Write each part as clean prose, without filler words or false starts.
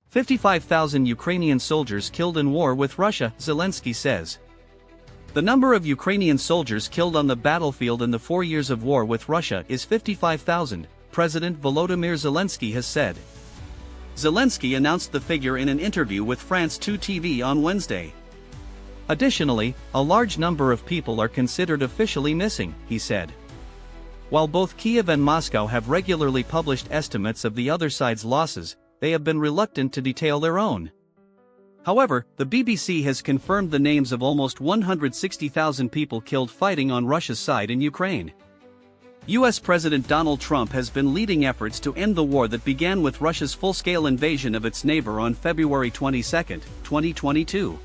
55,000 Ukrainian soldiers killed in war with Russia, Zelensky says. The number of Ukrainian soldiers killed on the battlefield in the 4 years of war with Russia is 55,000, President Volodymyr Zelensky has said. Zelensky announced the figure in an interview with France 2 TV on Wednesday. Additionally, a large number of people are considered officially missing, he said. While both Kiev and Moscow have regularly published estimates of the other side's losses, they have been reluctant to detail their own. However, the BBC has confirmed the names of almost 160,000 people killed fighting on Russia's side in Ukraine. US President Donald Trump has been leading efforts to end the war that began with Russia's full-scale invasion of its neighbor on February 22, 2022.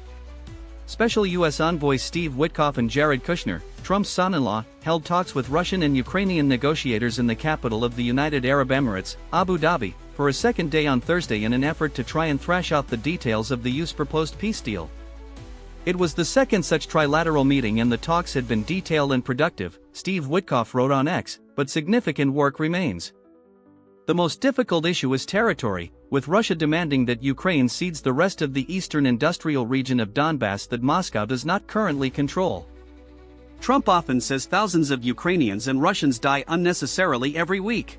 Special U.S. envoys Steve Witkoff and Jared Kushner, Trump's son-in-law, held talks with Russian and Ukrainian negotiators in the capital of the United Arab Emirates, Abu Dhabi, for a second day on Thursday in an effort to try and thrash out the details of the US's proposed peace deal. It was the second such trilateral meeting and the talks had been detailed and productive, Steve Witkoff wrote on X, but significant work remains. The most difficult issue is territory, with Russia demanding that Ukraine cedes the rest of the eastern industrial region of Donbass that Moscow does not currently control. Trump often says thousands of Ukrainians and Russians die unnecessarily every week.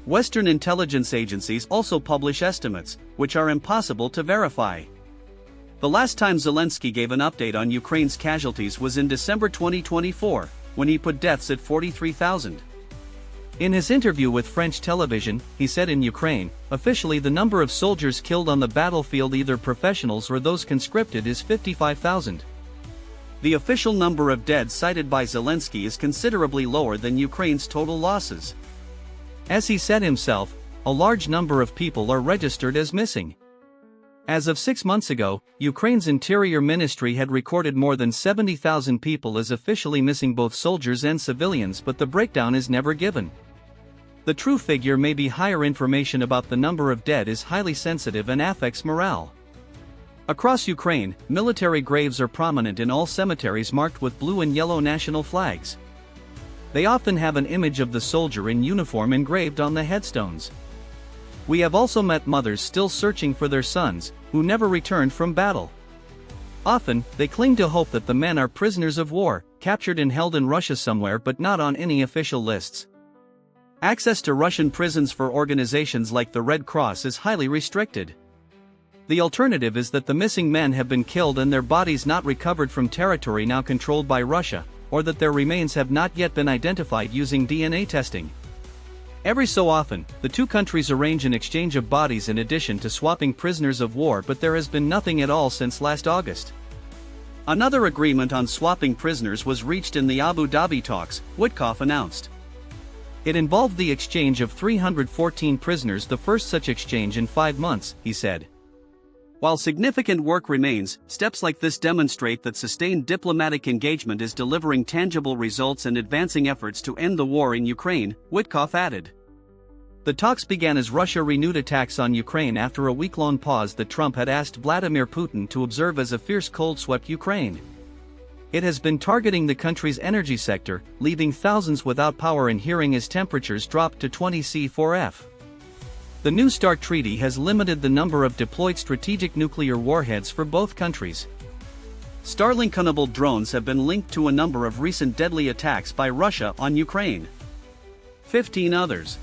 Western intelligence agencies also publish estimates, which are impossible to verify. The last time Zelensky gave an update on Ukraine's casualties was in December 2024, when he put deaths at 43,000. In his interview with French television, he said in Ukraine, officially the number of soldiers killed on the battlefield, either professionals or those conscripted, is 55,000. The official number of dead cited by Zelensky is considerably lower than Ukraine's total losses. As he said himself, a large number of people are registered as missing. As of 6 months ago, Ukraine's Interior Ministry had recorded more than 70,000 people as officially missing, both soldiers and civilians, but the breakdown is never given. The true figure may be higher. Information about the number of dead is highly sensitive and affects morale. Across Ukraine, military graves are prominent in all cemeteries marked with blue and yellow national flags. They often have an image of the soldier in uniform engraved on the headstones. We have also met mothers still searching for their sons, who never returned from battle. Often, they cling to hope that the men are prisoners of war, captured and held in Russia somewhere but not on any official lists. Access to Russian prisons for organizations like the Red Cross is highly restricted. The alternative is that the missing men have been killed and their bodies not recovered from territory now controlled by Russia, or that their remains have not yet been identified using DNA testing. Every so often, the two countries arrange an exchange of bodies in addition to swapping prisoners of war, but there has been nothing at all since last August. Another agreement on swapping prisoners was reached in the Abu Dhabi talks, Witkoff announced. It involved the exchange of 314 prisoners, the first such exchange in 5 months, he said. While significant work remains, steps like this demonstrate that sustained diplomatic engagement is delivering tangible results and advancing efforts to end the war in Ukraine, Witkoff added. The talks began as Russia renewed attacks on Ukraine after a week-long pause that Trump had asked Vladimir Putin to observe as a fierce cold swept Ukraine. It has been targeting the country's energy sector, leaving thousands without power and heating as temperatures dropped to 20 C4F. The New START treaty has limited the number of deployed strategic nuclear warheads for both countries. Starlink-enabled drones have been linked to a number of recent deadly attacks by Russia on Ukraine. 15 others.